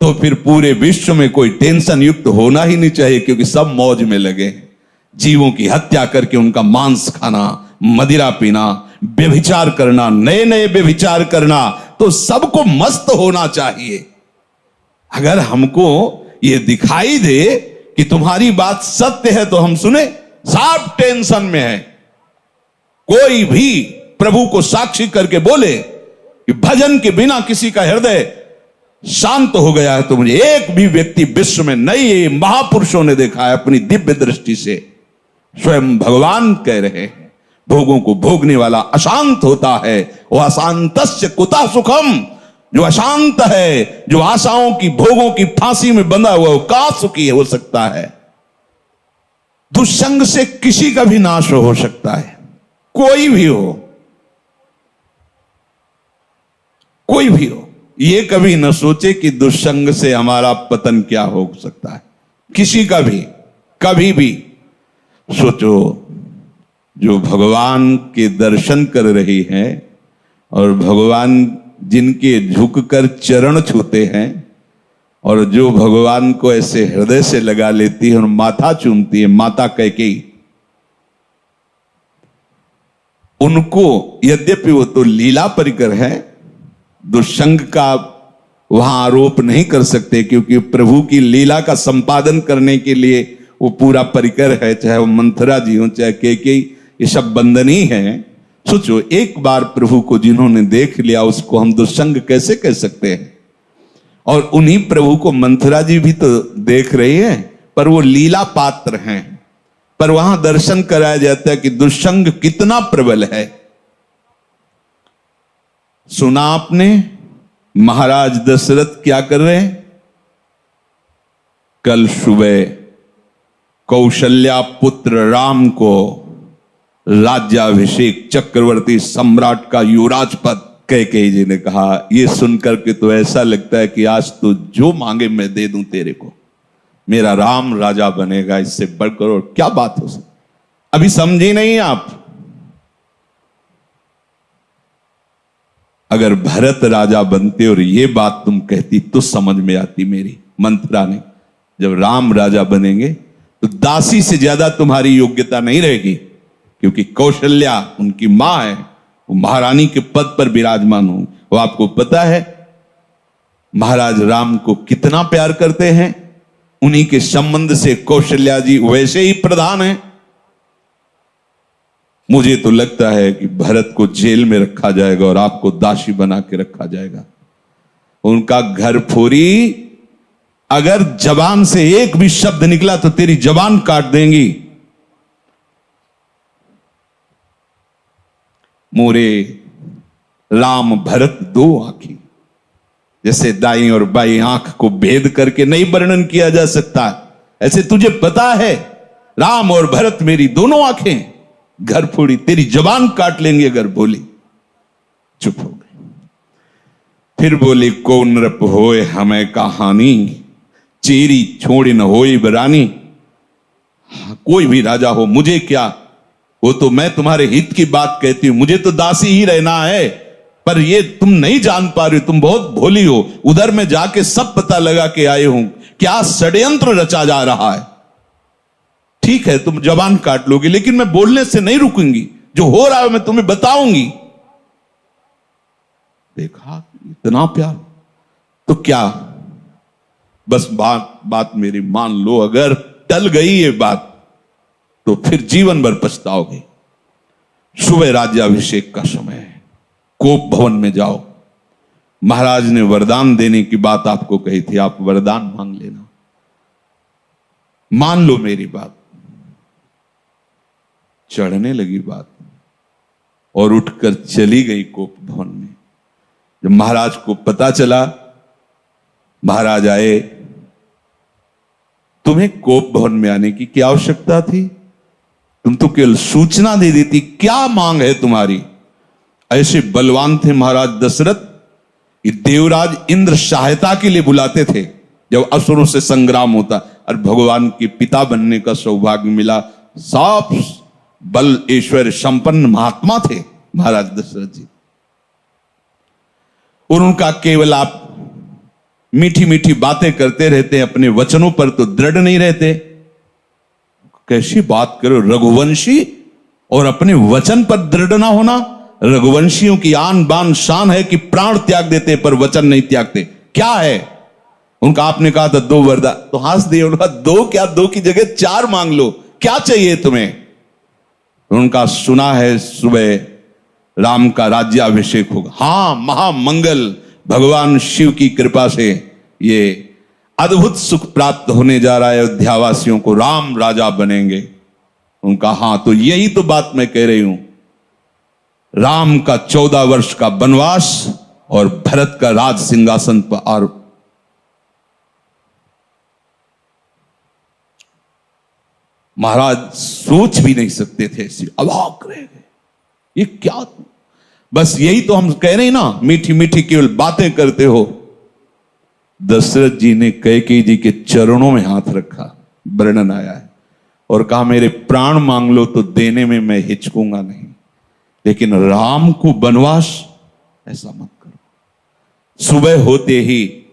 तो फिर पूरे विश्व में कोई टेंशन युक्त होना ही नहीं चाहिए, क्योंकि सब मौज में लगे। जीवों की हत्या करके उनका मांस खाना, मदिरा पीना, व्यभिचार करना, नए नए व्यभिचार करना, तो सबको मस्त होना चाहिए। अगर हमको ये दिखाई दे कि तुम्हारी बात सत्य है तो हम सुने, सब टेंशन में है। कोई भी प्रभु को साक्षी करके बोले कि भजन के बिना किसी का हृदय शांत हो गया है, तो मुझे एक भी व्यक्ति विश्व में नहीं, महापुरुषों ने देखा है अपनी दिव्य दृष्टि से। स्वयं भगवान कह रहे हैं, भोगों को भोगने वाला अशांत होता है, वह अशांतस्य कुतः सुखम। जो अशांत है, जो आशाओं की भोगों की फांसी में बंधा हुआ, वो का सुखी हो सकता है। दुष्संग से किसी का भी नाश हो सकता है, कोई भी हो, कोई भी हो। ये कभी न सोचे कि दुष्संग से हमारा पतन क्या हो सकता है, किसी का भी, कभी भी। सोचो, जो भगवान के दर्शन कर रही हैं और भगवान जिनके झुककर चरण छूते हैं, और जो भगवान को ऐसे हृदय से लगा लेती है और माथा चूमती है, माता कैकेयी, उनको यद्यपि वो तो लीला परिकर है, दुष्संग का वहां आरोप नहीं कर सकते, क्योंकि प्रभु की लीला का संपादन करने के लिए वो पूरा परिकर है। चाहे वो मंथरा जी हो, चाहे कैकेयी, ये सब बंदनी है। सोचो, एक बार प्रभु को जिन्होंने देख लिया, उसको हम दुष्संग कैसे कह सकते हैं। और उन्हीं प्रभु को मंथरा जी भी तो देख रही है, पर वो लीला पात्र हैं। पर वहां दर्शन कराया जाता है कि दुष्संग कितना प्रबल है। सुना आपने महाराज दशरथ क्या कर रहे हैं? कल सुबह कौशल्या पुत्र राम को राज्याभिषेक, चक्रवर्ती सम्राट का युवराज पद कैकेयी जी ने कहा। ये सुनकर के तो ऐसा लगता है कि आज तो जो मांगे मैं दे दूं तेरे को, मेरा राम राजा बनेगा, इससे बढ़कर और क्या बात हो सकती। अभी समझी नहीं आप? अगर भरत राजा बनते और ये बात तुम कहती तो समझ में आती मेरी। मंथरा ने, जब राम राजा बनेंगे तो दासी से ज्यादा तुम्हारी योग्यता नहीं रहेगी, क्योंकि कौशल्या उनकी मां है, वो महारानी के पद पर विराजमान हो। वो आपको पता है महाराज राम को कितना प्यार करते हैं, उन्हीं के संबंध से कौशल्या जी वैसे ही प्रधान हैं। मुझे तो लगता है कि भरत को जेल में रखा जाएगा और आपको दासी बना के रखा जाएगा। उनका घर फोरी, अगर जबान से एक भी शब्द निकला तो तेरी जबान काट देंगी। मोरे राम भरत दो आंखी, जैसे दाई और बाई आंख को भेद करके नहीं वर्णन किया जा सकता, ऐसे तुझे पता है राम और भरत मेरी दोनों आंखें। घर फोड़ी, तेरी जबान काट लेंगे अगर बोली। चुप हो गए। फिर बोली, को नृप होए हमें कहानी, चेरी छोड़ी न होई बरानी। कोई भी राजा हो, मुझे क्या, वो तो मैं तुम्हारे हित की बात कहती हूं, मुझे तो दासी ही रहना है। पर ये तुम नहीं जान पा रही हो, तुम बहुत भोली हो। उधर में जाके सब पता लगा के आए हूं क्या षड्यंत्र रचा जा रहा है। ठीक है, तुम जबान काट लोगे, लेकिन मैं बोलने से नहीं रुकूंगी। जो हो रहा है मैं तुम्हें बताऊंगी। देखा इतना प्यार, तो क्या बस बात मेरी मान लो। अगर टल गई ये बात तो फिर जीवन भर पछताओगे। सुबह राज्याभिषेक का समय है, कोप भवन में जाओ। महाराज ने वरदान देने की बात आपको कही थी, आप वरदान मांग लेना। मान लो मेरी बात। चढ़ने लगी बात और उठकर चली गई कोप भवन में। जब महाराज को पता चला, महाराज आए, तुम्हें कोप भवन में आने की क्या आवश्यकता थी? तुम तो केवल सूचना दे देती, क्या मांग है तुम्हारी? ऐसे बलवान थे महाराज दशरथ कि देवराज इंद्र सहायता के लिए बुलाते थे जब असुरों से संग्राम होता, और भगवान के पिता बनने का सौभाग्य मिला। सब बल ऐश्वर्य संपन्न महात्मा थे महाराज दशरथ जी। और उनका केवल आप मीठी मीठी बातें करते रहते हैं, अपने वचनों पर तो दृढ़ नहीं रहते। कैसी बात करो, रघुवंशी और अपने वचन पर दृढ़ ना होना। रघुवंशियों की आन बान शान है कि प्राण त्याग देते पर वचन नहीं त्यागते। क्या है उनका? आपने कहा था 2 वरदान, तो हंस दिए। उनका 2 क्या, 2 की जगह 4 मांग लो, क्या चाहिए तुम्हें? उनका सुना है सुबह राम का राज्याभिषेक होगा। हां, महामंगल, भगवान शिव की कृपा से ये अद्भुत सुख प्राप्त होने जा रहा है अयोध्यावासियों को, राम राजा बनेंगे। उनका हां, तो यही तो बात मैं कह रही हूं। राम का 14 वर्ष का वनवास और भरत का राज सिंहासन पर, और महाराज सोच भी नहीं सकते थे, ऐसी अवाक रह गए, ये क्या? बस यही तो हम कह रहे हैं ना, मीठी मीठी केवल बातें करते हो। दशरथ जी ने कैकेयी जी के चरणों में हाथ रखा, वर्णन आया है, और कहा मेरे प्राण मांग लो तो देने में मैं हिचकूंगा नहीं, लेकिन राम को वनवास ऐसा मत करो। सुबह होते ही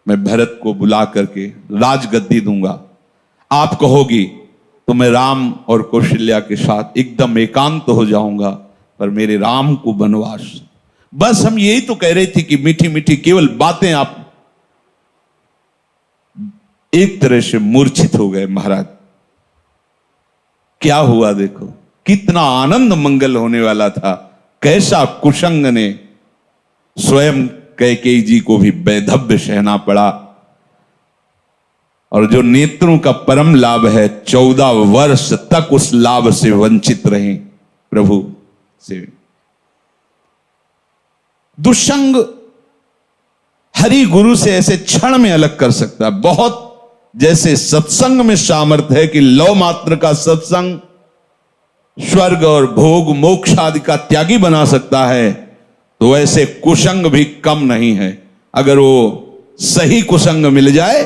मैं भरत को बुला करके राजगद्दी दूंगा, आप कहोगी तो मैं राम और कौशल्या के साथ एकदम एकांत हो जाऊंगा, पर मेरे राम को वनवास। बस हम यही तो कह रहे थे कि मीठी मीठी केवल बातें। आप एक तरह से मूर्छित हो गए महाराज। क्या हुआ देखो, कितना आनंद मंगल होने वाला था, कैसा कुशंग ने स्वयं कैकेयी जी को भी वैधव्य सहना पड़ा। और जो नेत्रों का परम लाभ है, 14 वर्ष तक उस लाभ से वंचित रहे प्रभु से। दुष्संग हरि गुरु से ऐसे क्षण में अलग कर सकता है। बहुत जैसे सत्संग में सामर्थ्य है कि लौ मात्र का सत्संग स्वर्ग और भोग मोक्ष आदि का त्यागी बना सकता है, तो ऐसे कुसंग भी कम नहीं है। अगर वो सही कुसंग मिल जाए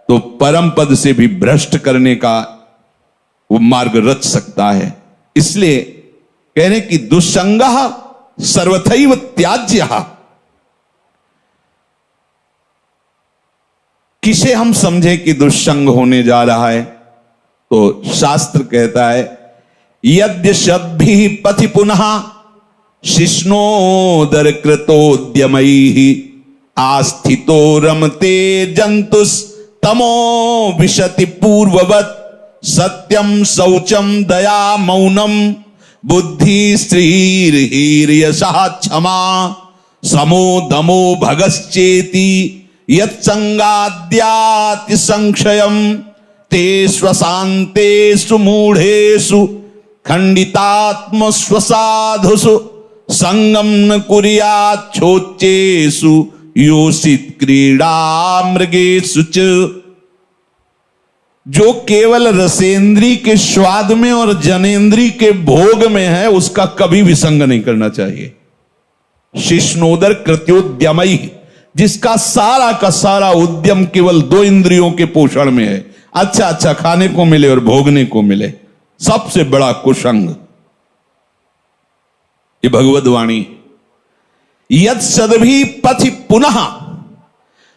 तो परम पद से भी भ्रष्ट करने का वो मार्ग रच सकता है। इसलिए कह रहे कि दुस्संगः सर्वथैव त्याज्यः। किसे हम समझे कि दुस्संग होने जा रहा है? तो शास्त्र कहता है यद्यशद्भिः पथि पुनः शिष्णोदर कृतोद्यमैः आस्थितो रमते जंतुस् तमो विशति पूर्ववत् सत्यम शौचम दया मौनम बुद्धि स्त्रीर्हीर्यशः क्षमा समो दमो भगश्चेति यत्संगाद्याति संक्षयम् ते स्वशान्तेषु मूढ़ेषु खंडितात्म स्वसाधुषु संगम न कुर्याच्छोच्चेषु योषित क्रीड़ा मृगेषु च। जो केवल रसेंद्री के स्वाद में और जनेंद्री के भोग में है, उसका कभी भी संग नहीं करना चाहिए। शिष्णोदर कृत्योद्यमई, जिसका सारा का सारा उद्यम केवल 2 इंद्रियों के पोषण में है, अच्छा अच्छा खाने को मिले और भोगने को मिले, सबसे बड़ा कुसंग। ये भगवद वाणी। यद सदभी पथि पुनः,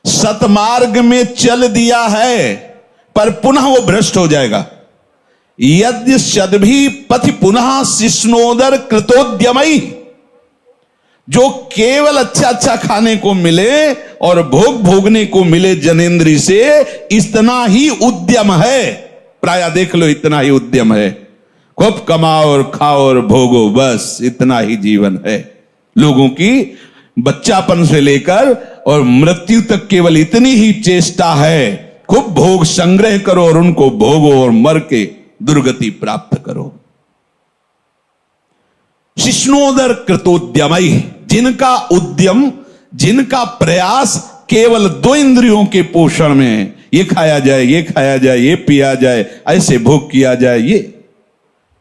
सतमार्ग में चल दिया है पर पुनः वो भ्रष्ट हो जाएगा। यद्य सदभी पथि पुनः शिष्णोदर कृतोद्यमई, जो केवल अच्छा अच्छा खाने को मिले और भोग भोगने को मिले जनेंद्री से, इतना ही उद्यम है। प्राय देख लो, इतना ही उद्यम है। खूब कमाओ और खाओ और भोगो, बस इतना ही जीवन है लोगों की। बच्चापन से लेकर और मृत्यु तक केवल इतनी ही चेष्टा है, खूब भोग संग्रह करो और उनको भोगो और मर के दुर्गति प्राप्त करो। शिष्णोदर कृतोद्यमई, जिनका उद्यम, जिनका प्रयास केवल 2 इंद्रियों के पोषण में है, ये खाया जाए, ये खाया जाए, ये पिया जाए, ऐसे भोग किया जाए,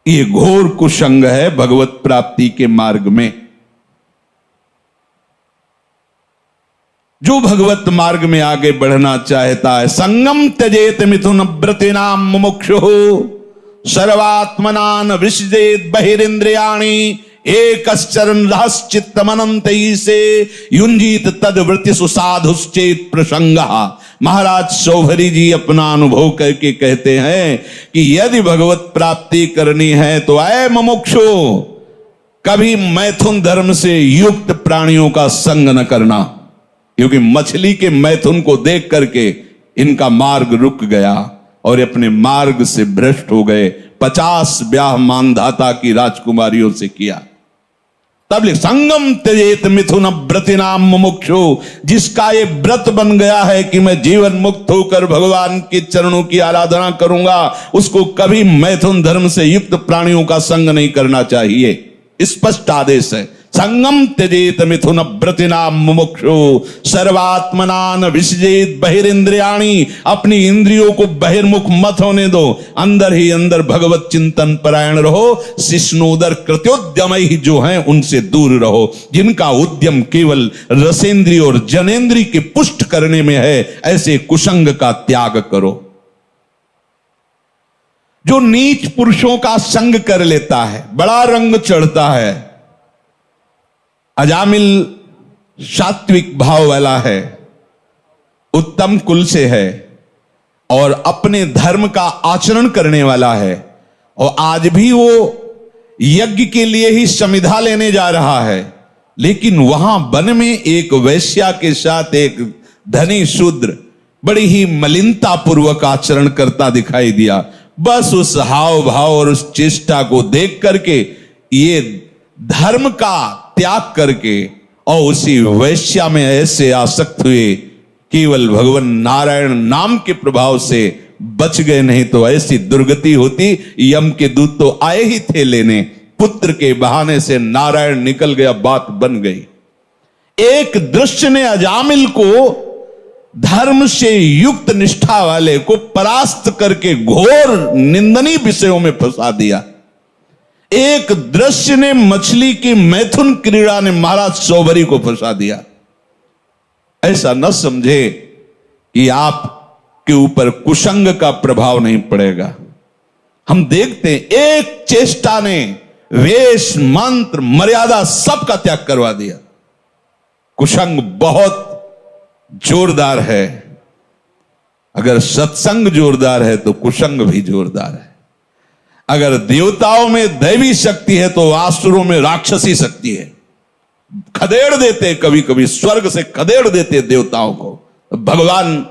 ये घोर कुसंग है भगवत प्राप्ति के मार्ग में। जो भगवत मार्ग में आगे बढ़ना चाहता है, संगम त्यजेत मिथुन व्रतिनाम मुमुक्षुः सर्वात्मनान विसृजेत बहिरिंद्रियाणि एकश्चरण रहश्चित्तमनंत से युंजीत तदवृत्ति सुसाधुश्चेत प्रसंग। महाराज शौभरी जी अपना अनुभव करके कहते हैं कि यदि भगवत प्राप्ति करनी है तो ऐ मुमुक्षु, कभी मैथुन धर्म से युक्त प्राणियों का संग न करना, क्योंकि मछली के मैथुन को देख करके इनका मार्ग रुक गया और अपने मार्ग से भ्रष्ट हो गए। 50 ब्याह मानधाता की राजकुमारियों से किया। तब लिख संगम त्यजेत मिथुन व्रतिनाम मुमुक्षु, जिसका ये व्रत बन गया है कि मैं जीवन मुक्त होकर भगवान के चरणों की आराधना करूंगा, उसको कभी मैथुन धर्म से युक्त प्राणियों का संग नहीं करना चाहिए। स्पष्ट आदेश है, संगम त्यजेत मिथुन व्रतिनाम मुमुक्षु सर्वात्मनान विसजेत बहिरिंद्रियाणी, अपनी इंद्रियों को बहिर्मुख मत होने दो, अंदर ही अंदर भगवत चिंतन परायण रहो। शिष्णोदर कृत्योद्यम ही जो हैं उनसे दूर रहो, जिनका उद्यम केवल रसेंद्रिय और जनेन्द्रिय के पुष्ट करने में है, ऐसे कुसंग का त्याग करो। जो नीच पुरुषों का संग कर लेता है, बड़ा रंग चढ़ता है, अजामिल सात्विक भाव वाला है, उत्तम कुल से है और अपने धर्म का आचरण करने वाला है, और आज भी वो यज्ञ के लिए ही समिधा लेने जा रहा है, लेकिन वहां वन में एक वैश्या के साथ एक धनी शूद्र बड़ी ही मलिनता पूर्वक आचरण करता दिखाई दिया। बस उस हाव भाव और उस चेष्टा को देख करके ये धर्म का त्याग करके और उसी वैश्या में ऐसे आसक्त हुए, केवल भगवान नारायण नाम के प्रभाव से बच गए, नहीं तो ऐसी दुर्गति होती। यम के दूत तो आए ही थे लेने, पुत्र के बहाने से नारायण निकल गया, बात बन गई। एक दृश्य ने अजामिल को धर्म से युक्त निष्ठा वाले को परास्त करके घोर निंदनीय विषयों में फंसा दिया। एक दृश्य ने मछली की मैथुन क्रीड़ा ने महाराज शौभरी को फंसा दिया। ऐसा न समझे कि आप के ऊपर कुसंग का प्रभाव नहीं पड़ेगा। हम देखते हैं एक चेष्टा ने वेश मंत्र मर्यादा सबका त्याग करवा दिया। कुसंग बहुत जोरदार है। अगर सत्संग जोरदार है तो कुसंग भी जोरदार है। अगर देवताओं में दैवी शक्ति है तो आसुरों में राक्षसी शक्ति है। खदेड़ देते, कभी कभी स्वर्ग से खदेड़ देते देवताओं को, भगवान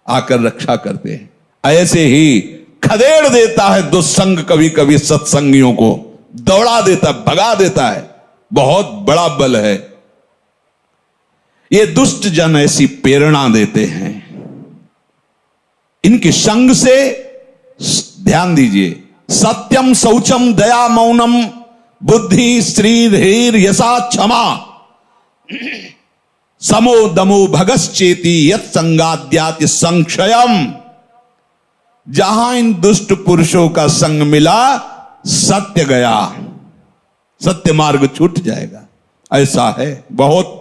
आकर रक्षा करते हैं। ऐसे ही खदेड़ देता है दुस्संग कभी कभी सत्संगियों को, दौड़ा देता, भगा देता है। बहुत बड़ा बल है। ये दुष्ट जन ऐसी प्रेरणा देते हैं। इनके संग से ध्यान दीजिए, सत्यम शौचम दया मौनम बुद्धि श्री धीर यशा क्षमा समो दमो भगश्चेति यत् संगाद्याति संक्षयम। जहां इन दुष्ट पुरुषों का संग मिला, सत्य गया, सत्य मार्ग छूट जाएगा। ऐसा है बहुत।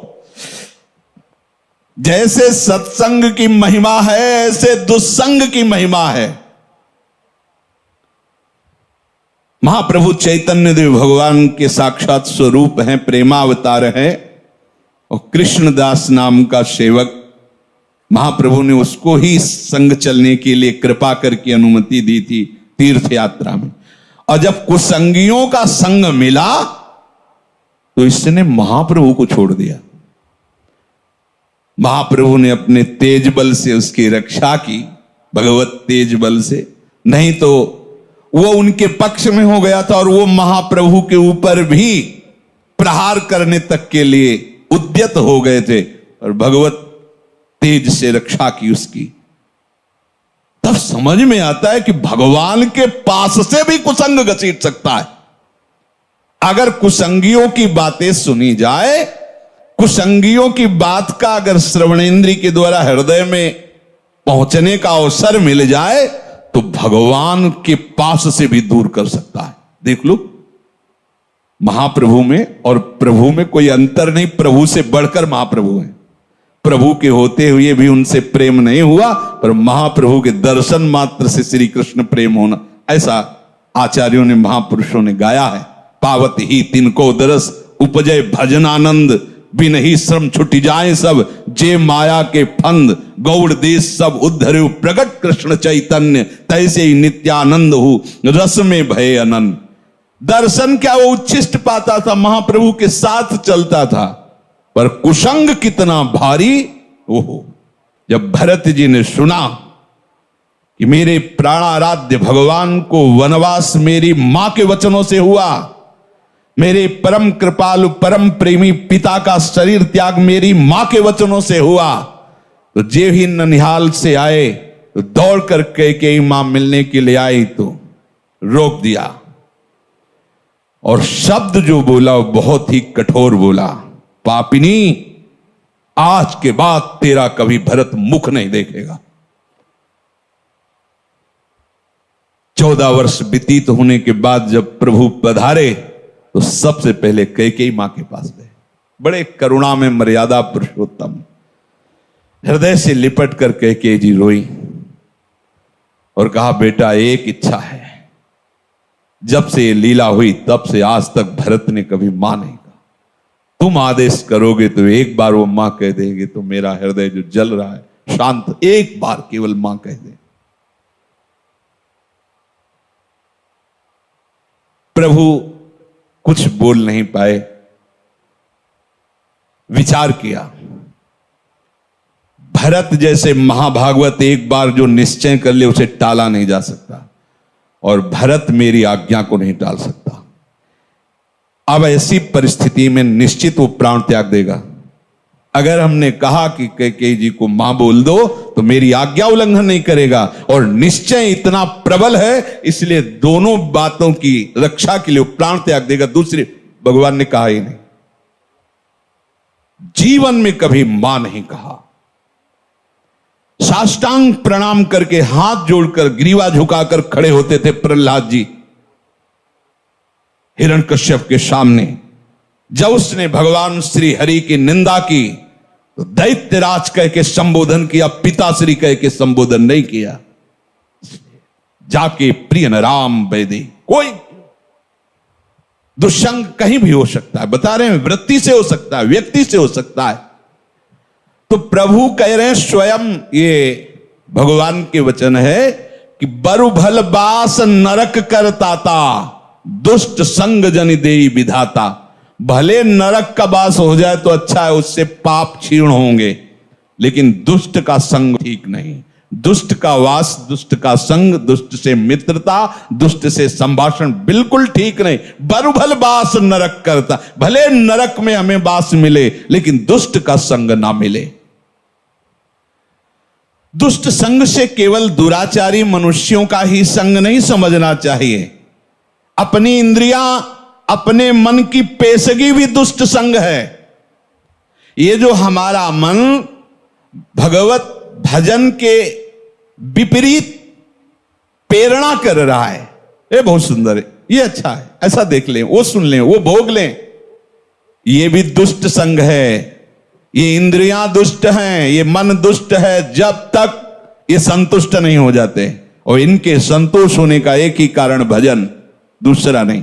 जैसे सत्संग की महिमा है, ऐसे दुस्संग की महिमा है। महाप्रभु चैतन्य देव भगवान के साक्षात स्वरूप हैं, प्रेमावतार हैं, और कृष्णदास नाम का सेवक, महाप्रभु ने उसको ही संग चलने के लिए कृपा करके अनुमति दी थी तीर्थ यात्रा में। और जब कुसंगियों का संग मिला तो इसने महाप्रभु को छोड़ दिया। महाप्रभु ने अपने तेज बल से उसकी रक्षा की, भगवत तेज बल से, नहीं तो वो उनके पक्ष में हो गया था और वो महाप्रभु के ऊपर भी प्रहार करने तक के लिए उद्यत हो गए थे, और भगवत तेज से रक्षा की उसकी। तब समझ में आता है कि भगवान के पास से भी कुसंग घसीट सकता है। अगर कुसंगियों की बातें सुनी जाए, कुसंगियों की बात का अगर श्रवणेन्द्रिय के द्वारा हृदय में पहुंचने का अवसर मिल जाए तो भगवान के पास से भी दूर कर सकता है। देख लो, महाप्रभु में और प्रभु में कोई अंतर नहीं, प्रभु से बढ़कर महाप्रभु हैं। प्रभु के होते हुए भी उनसे प्रेम नहीं हुआ, पर महाप्रभु के दर्शन मात्र से श्री कृष्ण प्रेम होना, ऐसा आचार्यों ने, महापुरुषों ने गाया है। पावत ही तिनको दरस उपजय भजन आनंद, बिन ही श्रम छुटी जाए सब, जे माया के फंद गौड़ देश सब उद्धरु, प्रगट कृष्ण चैतन्य तैसे ही नित्यानंद हो, रस में भय अनंत। दर्शन क्या वो उच्छिष्ट पाता था, महाप्रभु के साथ चलता था, पर कुसंग कितना भारी। ओहो, जब भरत जी ने सुना कि मेरे प्राणाराध्य भगवान को वनवास मेरी मां के वचनों से हुआ, मेरे परम कृपालु परम प्रेमी पिता का शरीर त्याग मेरी मां के वचनों से हुआ, तो जे ही ननिहाल से आए तो दौड़ कर कैकेयी मां मिलने के लिए आई, तो रोक दिया और शब्द जो बोला वो बहुत ही कठोर बोला, पापिनी आज के बाद तेरा कभी भरत मुख नहीं देखेगा। 14 वर्ष व्यतीत होने के बाद जब प्रभु पधारे तो सबसे पहले कैकेयी मां के पास गए। बड़े करुणा में मर्यादा पुरुषोत्तम, हृदय से लिपट कर कैकेयी जी रोई और कहा, बेटा एक इच्छा है, जब से ये लीला हुई तब से आज तक भरत ने कभी मां नहीं कहा, तुम आदेश करोगे तो एक बार वो मां कह देंगे तो मेरा हृदय जो जल रहा है शांत, एक बार केवल मां कह दे। प्रभु कुछ बोल नहीं पाए, विचार किया। भरत जैसे महाभागवत एक बार जो निश्चय कर ले उसे टाला नहीं जा सकता, और भरत मेरी आज्ञा को नहीं टाल सकता। अब ऐसी परिस्थिति में निश्चित वो प्राण त्याग देगा। अगर हमने कहा कि कैकेयी जी को मां बोल दो तो मेरी आज्ञा उल्लंघन नहीं करेगा, और निश्चय इतना प्रबल है इसलिए दोनों बातों की रक्षा के लिए वो प्राण त्याग देगा। दूसरी भगवान ने कहा ही नहीं, जीवन में कभी मां नहीं कहा। साष्टांग प्रणाम करके हाथ जोड़कर ग्रीवा झुकाकर खड़े होते थे प्रहलाद जी हिरण्यकश्यप के सामने। जब उसने भगवान श्री हरि की निंदा की तो दैत्यराज कह के संबोधन किया, पिताश्री कह के संबोधन नहीं किया। जाके प्रिय राम वैदे, कोई दुष्संग कहीं भी हो सकता है, बता रहे हैं, वृत्ति से हो सकता है, व्यक्ति से हो सकता है। तो प्रभु कह रहे हैं स्वयं, ये भगवान के वचन है कि बरु भल बास नरक करताता, दुष्ट संग जन देई विधाता। भले नरक का वास हो जाए तो अच्छा है, उससे पाप क्षीण होंगे, लेकिन दुष्ट का संग ठीक नहीं। दुष्ट का वास, दुष्ट का संग, दुष्ट से मित्रता, दुष्ट से संभाषण बिल्कुल ठीक नहीं। बरुभल बास नरक करता, भले नरक में हमें बास मिले लेकिन दुष्ट का संग ना मिले। दुष्ट संग से केवल दुराचारी मनुष्यों का ही संग नहीं समझना चाहिए। अपनी इंद्रियां, अपने मन की पेशगी भी दुष्ट संग है। ये जो हमारा मन भगवत भजन के विपरीत प्रेरणा कर रहा है, ये बहुत सुंदर है, ये अच्छा है, ऐसा देख लें, वो सुन लें, वो भोग लें, ये भी दुष्ट संग है। ये इंद्रियां दुष्ट हैं, ये मन दुष्ट है, जब तक ये संतुष्ट नहीं हो जाते। और इनके संतोष होने का एक ही कारण भजन, दूसरा नहीं।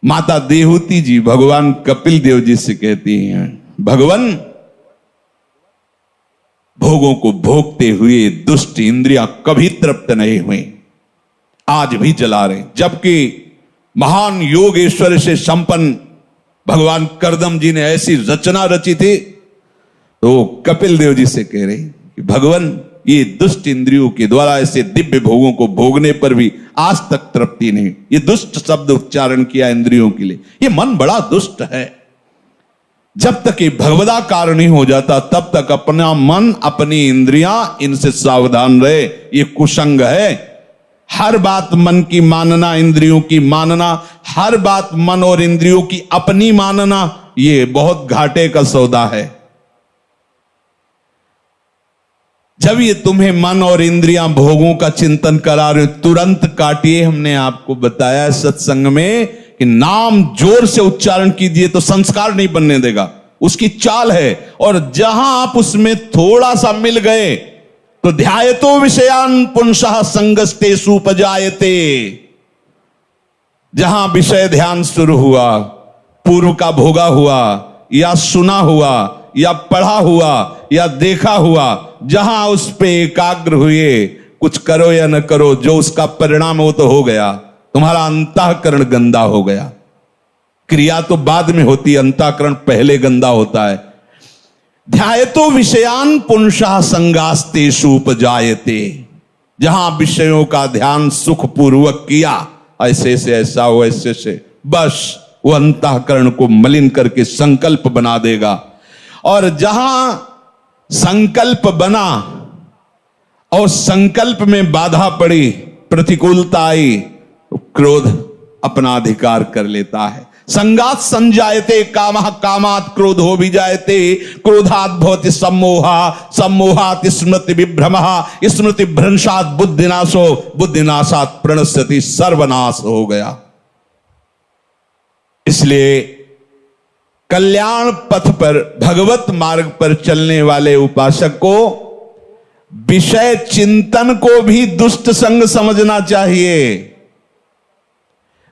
माता देहूती जी भगवान कपिल देव जी से कहती हैं, भगवान भोगों को भोगते हुए दुष्ट इंद्रियां कभी तृप्त नहीं हुई, आज भी जला रहे। जबकि महान योगेश्वर से संपन्न भगवान करदम जी ने ऐसी रचना रची थी, तो कपिल देव जी से कह रहे कि भगवान ये दुष्ट इंद्रियों के द्वारा ऐसे दिव्य भोगों को भोगने पर भी आज तक तृप्ति नहीं। ये दुष्ट शब्द उच्चारण किया इंद्रियों के लिए, ये मन बड़ा दुष्ट है। जब तक ये भगवदाकार नहीं हो जाता तब तक अपना मन, अपनी इंद्रियां, इनसे सावधान रहे। ये कुसंग है। हर बात मन की मानना, इंद्रियों की मानना, हर बात मन और इंद्रियों की अपनी मानना, ये बहुत घाटे का सौदा है। जब ये तुम्हें मन और इंद्रियां भोगों का चिंतन करा रहे, तुरंत काटिए। हमने आपको बताया सत्संग में कि नाम जोर से उच्चारण कीजिए तो संस्कार नहीं बनने देगा, उसकी चाल है। और जहां आप उसमें थोड़ा सा मिल गए तो ध्यायतो विषयान पुंसः संगस्ते सुपजायते। जहां विषय ध्यान शुरू हुआ, पूर्व का भोगा हुआ या सुना हुआ या पढ़ा हुआ या देखा हुआ, जहां उस पे एकाग्र हुए, कुछ करो या न करो, जो उसका परिणाम वो तो हो गया। तुम्हारा अंतःकरण गंदा हो गया। क्रिया तो बाद में होती है, अंतःकरण पहले गंदा होता है। ध्यायतो विषयान पुंसः संगास्तेषु उपजायते। जहां विषयों का ध्यान सुखपूर्वक किया, ऐसे से ऐसा हो, ऐसे से, बस वो अंतःकरण को मलिन करके संकल्प बना देगा। और जहां संकल्प बना और संकल्प में बाधा पड़ी, प्रतिकूलता आई, तो क्रोध अपना अधिकार कर लेता है। संगात संजायते कामः, कामात् क्रोधो विजायते, क्रोधात् भवति सम्मोहा, सम्मोहात् स्मृति विभ्रमः, स्मृति भ्रंशात् बुद्धिनाशो, बुद्धिनाशात् प्रणश्यति, सर्वनाश हो गया। इसलिए कल्याण पथ पर, भगवत मार्ग पर चलने वाले उपासक को विषय चिंतन को भी दुष्ट संग समझना चाहिए।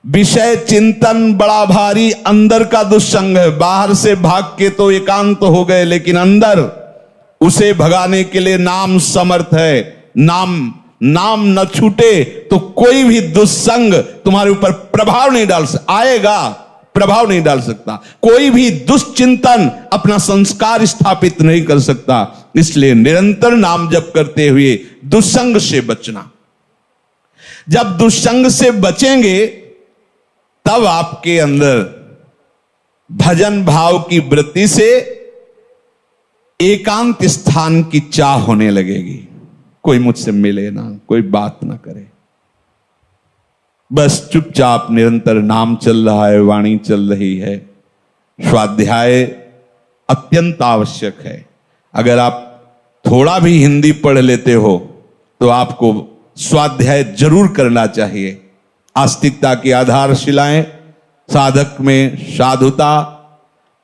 विषय चिंतन बड़ा भारी अंदर का दुष्संग है। बाहर से भाग के तो एकांत हो गए, लेकिन अंदर उसे भगाने के लिए नाम समर्थ है। नाम न छूटे तो कोई भी दुष्संग तुम्हारे ऊपर प्रभाव नहीं डाल सकता, आएगा प्रभाव नहीं डाल सकता। कोई भी दुष्चिंतन अपना संस्कार स्थापित नहीं कर सकता। इसलिए निरंतर नाम जप करते हुए दुष्संग से बचना। जब दुष्संग से बचेंगे तब आपके अंदर भजन भाव की वृत्ति से एकांत स्थान की चाह होने लगेगी। कोई मुझसे मिले ना, कोई बात ना करे, बस चुपचाप निरंतर नाम चल रहा है, वाणी चल रही है। स्वाध्याय अत्यंत आवश्यक है। अगर आप थोड़ा भी हिंदी पढ़ लेते हो तो आपको स्वाध्याय जरूर करना चाहिए। आस्तिकता की आधारशिलाएं, साधक में साधुता,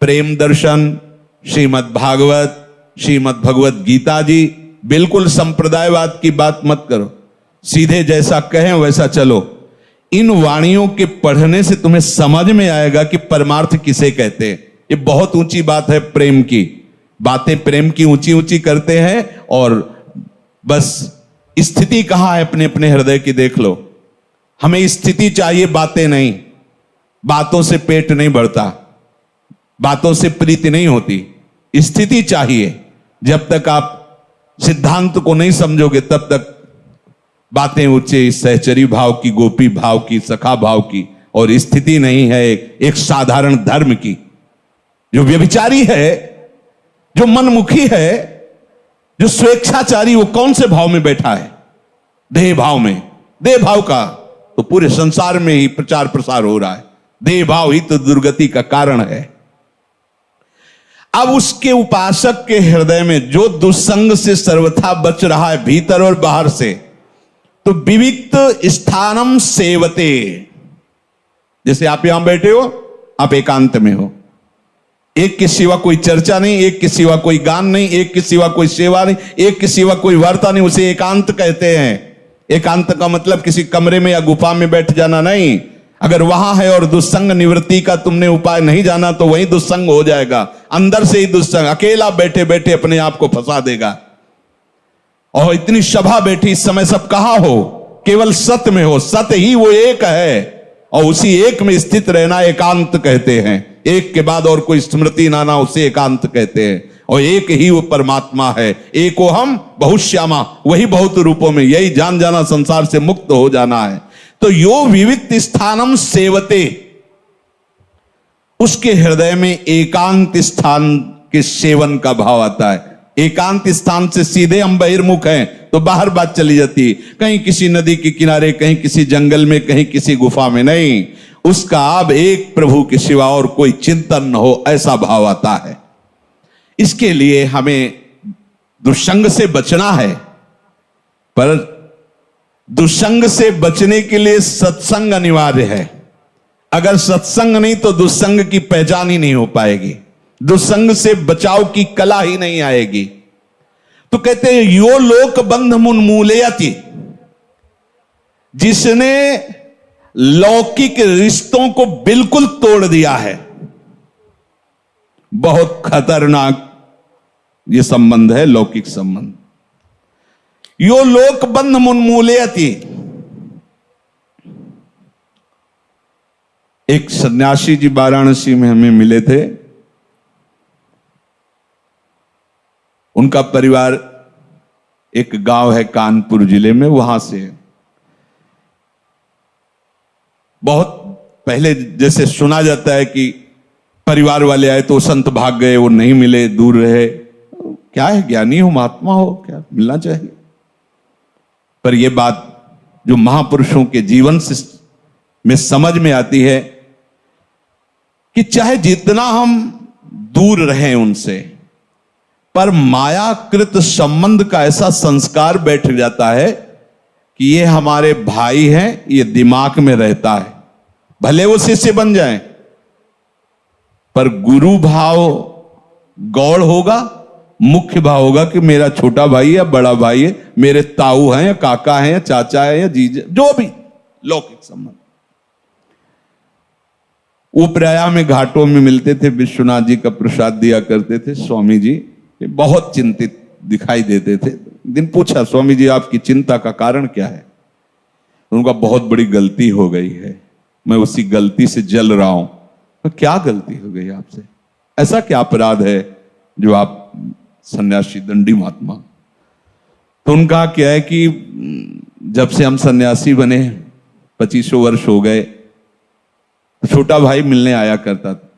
प्रेम दर्शन, श्रीमद् भागवत, श्रीमद् भगवत गीता जी। बिल्कुल संप्रदायवाद की बात मत करो, सीधे जैसा कहें वैसा चलो। इन वाणियों के पढ़ने से तुम्हें समझ में आएगा कि परमार्थ किसे कहते हैं। ये बहुत ऊंची बात है। प्रेम की बातें, प्रेम की ऊंची ऊंची करते हैं, और बस स्थिति कहां है अपने अपने हृदय की देख लो। हमें स्थिति चाहिए, बातें नहीं। बातों से पेट नहीं भरता, बातों से प्रीति नहीं होती, स्थिति चाहिए। जब तक आप सिद्धांत को नहीं समझोगे तब तक बातें ऊंचे सहचरी भाव की, गोपी भाव की, सखा भाव की, और स्थिति नहीं है एक साधारण धर्म की। जो व्यभिचारी है, जो मनमुखी है, जो स्वेच्छाचारी, वो कौन से भाव में बैठा है? देह भाव में। देह भाव का तो पूरे संसार में ही प्रचार प्रसार हो रहा है। देह भाव ही तो दुर्गति का कारण है। अब उसके उपासक के हृदय में जो दुस्संग से सर्वथा बच रहा है, भीतर और बाहर से, तो विविक्त स्थानम सेवते। जैसे आप यहां बैठे हो, आप एकांत में हो, एक के सिवा कोई चर्चा नहीं, एक के सिवा कोई गान नहीं, एक के सिवा कोई सेवा नहीं, एक के सिवा कोई वार्ता नहीं, उसे एकांत कहते हैं। एकांत का मतलब किसी कमरे में या गुफा में बैठ जाना नहीं। अगर वहां है और दुस्संग निवृत्ति का तुमने उपाय नहीं जाना तो वही दुस्संग हो जाएगा। अंदर से ही दुस्संग अकेला बैठे बैठे अपने आप को फंसा देगा। और इतनी सभा बैठी, इस समय सब कहां हो? केवल सत्य में हो। सत्य ही वो एक है, और उसी एक में स्थित रहना एकांत कहते हैं। एक के बाद और कोई स्मृति ना ना, उसे एकांत कहते हैं। और एक ही वो परमात्मा है। एको हम बहुश्यामा, वही बहुत रूपों में, यही जान जाना, संसार से मुक्त हो जाना है। तो यो विविक्त स्थानम सेवते, उसके हृदय में एकांत स्थान के सेवन का भाव आता है। एकांत स्थान से सीधे हम बहिर्मुख हैं तो बाहर बात चली जाती है, कहीं किसी नदी के किनारे, कहीं किसी जंगल में, कहीं किसी गुफा में। नहीं, उसका अब एक प्रभु के सिवा और कोई चिंतन न हो, ऐसा भाव आता है। इसके लिए हमें दुष्संग से बचना है, पर दुष्संग से बचने के लिए सत्संग अनिवार्य है। अगर सत्संग नहीं तो दुष्संग की पहचान ही नहीं हो पाएगी, दुष्संग से बचाव की कला ही नहीं आएगी। तो कहते हैं यो लोक बंध मुन्मूलयति, जिसने लौकिक रिश्तों को बिल्कुल तोड़ दिया है। बहुत खतरनाक ये संबंध है, लौकिक संबंध। यो लोक बंध मुन्मूलयति। एक सन्यासी जी वाराणसी में हमें मिले थे। उनका परिवार एक गांव है कानपुर जिले में, वहां से बहुत पहले जैसे सुना जाता है कि परिवार वाले आए तो संत भाग गए, वो नहीं मिले, दूर रहे। क्या है, ज्ञानी हो, महात्मा हो, क्या मिलना चाहिए। पर यह बात जो महापुरुषों के जीवन से में समझ में आती है कि चाहे जितना हम दूर रहें उनसे, पर मायाकृत संबंध का ऐसा संस्कार बैठ जाता है कि ये हमारे भाई हैं, ये दिमाग में रहता है। भले वो शिष्य बन जाएं, पर गुरु भाव गौड़ होगा, मुख्य भाव होगा कि मेरा छोटा भाई है या बड़ा भाई है, मेरे ताऊ हैं या काका हैं या चाचा है या जीजा, जो भी लौकिक संबंध। वो प्रयाग में घाटों में मिलते थे, विश्वनाथ जी का प्रसाद दिया करते थे। स्वामी जी बहुत चिंतित दिखाई देते थे। दिन पूछा, स्वामी जी आपकी चिंता का कारण क्या है? उनका बहुत बड़ी गलती हो गई है, मैं उसी गलती से जल रहा हूं। तो क्या गलती हो गई आपसे? ऐसा क्या अपराध है जो आप सन्यासी दंडी महात्मा? तो उनका क्या है कि जब से हम सन्यासी बने 25 वर्ष हो गए, छोटा भाई मिलने आया करता था,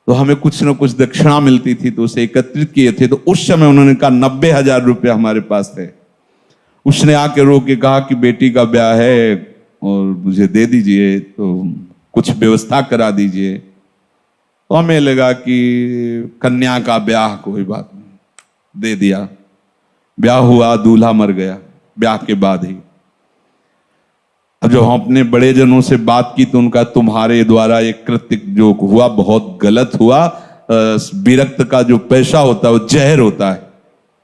तो हमें कुछ ना कुछ दक्षिणा मिलती थी, तो उसे एकत्रित किए थे। तो उस समय उन्होंने कहा 90,000 रुपये हमारे पास थे। उसने आके रो के कहा कि बेटी का ब्याह है और मुझे दे दीजिए, तो कुछ व्यवस्था करा दीजिए। तो हमें लगा कि कन्या का ब्याह, कोई बात नहीं, दे दिया। ब्याह हुआ, दूल्हा मर गया ब्याह के बाद ही। अब जब हम अपने बड़े जनों से बात की तो उनका तुम्हारे द्वारा एक कृत्य जो हुआ बहुत गलत हुआ। विरक्त का जो पैसा होता है वो जहर होता है,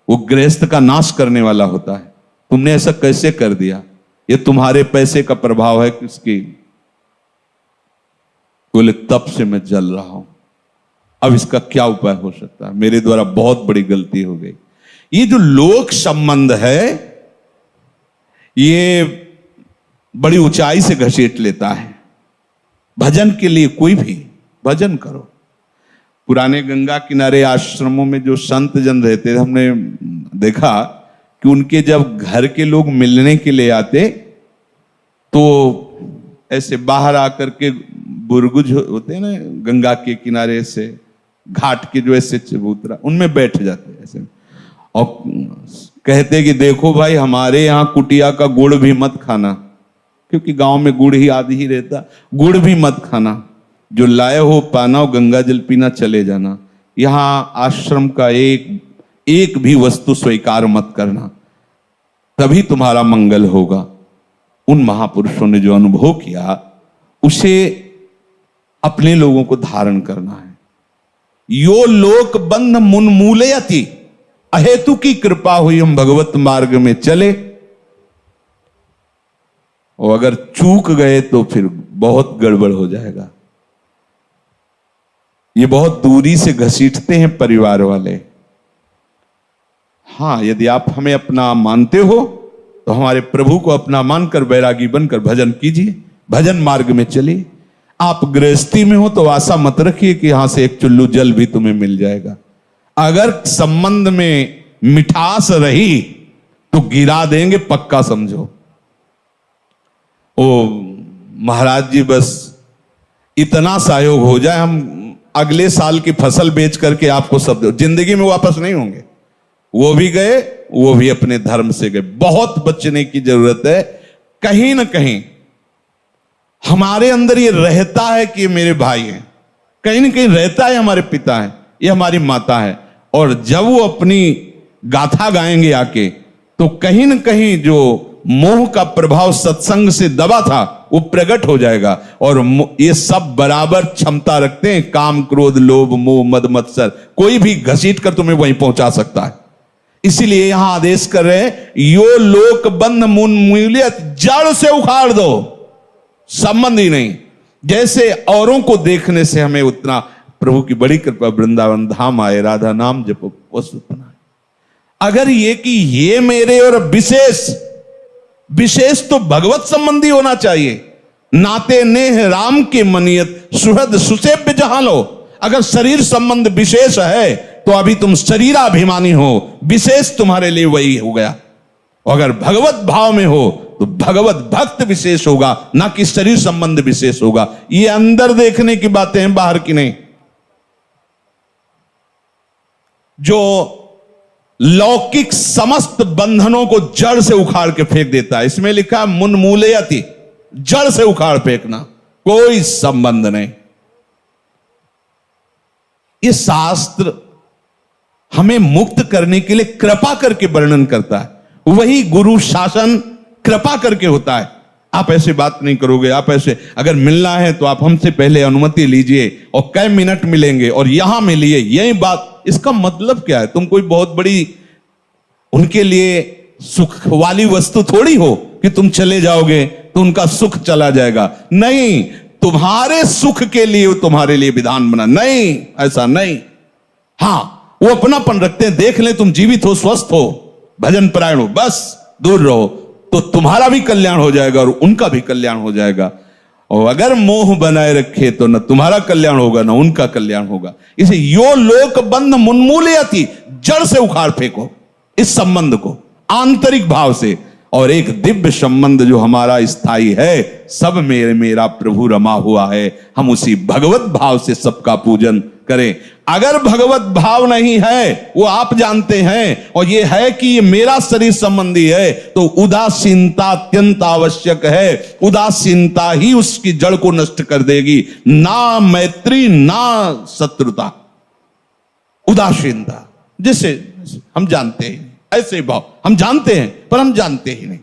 वो गृहस्थ का नाश करने वाला होता है। तुमने ऐसा कैसे कर दिया? ये तुम्हारे पैसे का प्रभाव है किसकी? बोले तब से मैं जल रहा हूं, अब इसका क्या उपाय हो सकता है? मेरे द्वारा बहुत बड़ी गलती हो गई। ये जो लोक संबंध है ये बड़ी ऊंचाई से घसीट लेता है। भजन के लिए कोई भी भजन करो। पुराने गंगा किनारे आश्रमों में जो संत जन रहते थे, हमने देखा कि उनके जब घर के लोग मिलने के लिए आते तो ऐसे बाहर आकर के बुरगुज होते हैं ना गंगा के किनारे से, घाट के जो ऐसे चबूतरा, उनमें बैठ जाते ऐसे और कहते कि देखो भाई, हमारे यहाँ कुटिया का गुड़ भी मत खाना, क्योंकि गांव में गुड़ ही आदि ही रहता। गुड़ भी मत खाना, जो लाए हो पाना और गंगा जल पीना, चले जाना। यहां आश्रम का एक भी वस्तु स्वीकार मत करना, तभी तुम्हारा मंगल होगा। उन महापुरुषों ने जो अनुभव किया उसे अपने लोगों को धारण करना है। यो लोक बंध मुन्मूलयति। अहेतु की कृपा हुई, हम भगवत मार्ग में चले, और अगर चूक गए तो फिर बहुत गड़बड़ हो जाएगा। ये बहुत दूरी से घसीटते हैं परिवार वाले। हां, यदि आप हमें अपना मानते हो तो हमारे प्रभु को अपना मानकर बैरागी बनकर भजन कीजिए, भजन मार्ग में चलिए। आप गृहस्थी में हो तो आशा मत रखिए कि यहां से एक चुल्लू जल भी तुम्हें मिल जाएगा। अगर संबंध में मिठास रही तो गिरा देंगे, पक्का समझो। ओ महाराज जी, बस इतना सहयोग हो जाए, हम अगले साल की फसल बेच करके आपको सब दो। जिंदगी में वापस नहीं होंगे। वो भी गए, वो भी अपने धर्म से गए। बहुत बचने की जरूरत है। कहीं ना कहीं हमारे अंदर ये रहता है कि ये मेरे भाई हैं, कहीं ना कहीं रहता है हमारे पिता हैं, ये हमारी माता है। और जब वो अपनी गाथा गाएंगे आके, तो कहीं ना कहीं जो मोह का प्रभाव सत्संग से दबा था वो प्रकट हो जाएगा। और ये सब बराबर क्षमता रखते हैं, काम क्रोध लोभ मोह मद मत्सर, कोई भी घसीट कर तुम्हें वहीं पहुंचा सकता है। इसीलिए यहां आदेश कर रहे हैं, यो लोक बंध उन्मूलियत, जड़ से उखाड़ दो, संबंध ही नहीं। जैसे औरों को देखने से हमें उतना, प्रभु की बड़ी कृपा, वृंदावन धाम आए, राधा नाम जपो वस्तु बनाए। अगर ये कि ये मेरे, और विशेष तो भगवत संबंधी होना चाहिए। नाते नेह राम के मनियत, सुहृद सुसेव्य जहां लो। अगर शरीर संबंध विशेष है तो अभी तुम शरीराभिमानी हो, विशेष तुम्हारे लिए वही हो गया। और अगर भगवत भाव में हो तो भगवत भक्त विशेष होगा, ना कि शरीर संबंध विशेष होगा। ये अंदर देखने की बातें हैं, बाहर की नहीं। जो लौकिक समस्त बंधनों को जड़ से उखाड़ के फेंक देता है, इसमें लिखा है उन्मूलयति, जड़ से उखाड़ फेंकना, कोई संबंध नहीं। ये शास्त्र हमें मुक्त करने के लिए कृपा करके वर्णन करता है। वही गुरु शासन कृपा करके होता है। आप ऐसे बात नहीं करोगे, आप ऐसे, अगर मिलना है तो आप हमसे पहले अनुमति लीजिए और कई मिनट मिलेंगे और यहां मिलिए, यही बात। इसका मतलब क्या है? तुम कोई बहुत बड़ी उनके लिए सुख वाली वस्तु थोड़ी हो कि तुम चले जाओगे तो उनका सुख चला जाएगा। नहीं, तुम्हारे सुख के लिए तुम्हारे लिए विधान बना, नहीं, ऐसा नहीं। हां, वो अपनापन रखते हैं, देख ले तुम जीवित हो, स्वस्थ हो, भजन परायण हो, बस दूर रहो, तो तुम्हारा भी कल्याण हो जाएगा और उनका भी कल्याण हो जाएगा। और अगर मोह बनाए रखे तो न तुम्हारा कल्याण होगा न उनका कल्याण होगा। इसे यो लोक बंध उन्मूलयति, जड़ से उखाड़ फेंको इस संबंध को आंतरिक भाव से। और एक दिव्य संबंध जो हमारा स्थायी है, सब मेरे मेरा प्रभु रमा हुआ है, हम उसी भगवत भाव से सबका पूजन करें। अगर भगवत भाव नहीं है, वो आप जानते हैं, और ये है कि ये मेरा शरीर संबंधी है, तो उदासीनता अत्यंत आवश्यक है। उदासीनता ही उसकी जड़ को नष्ट कर देगी, ना मैत्री ना शत्रुता। उदासीनता, जैसे हम जानते हैं, ऐसे भाव हम जानते हैं पर हम जानते ही नहीं।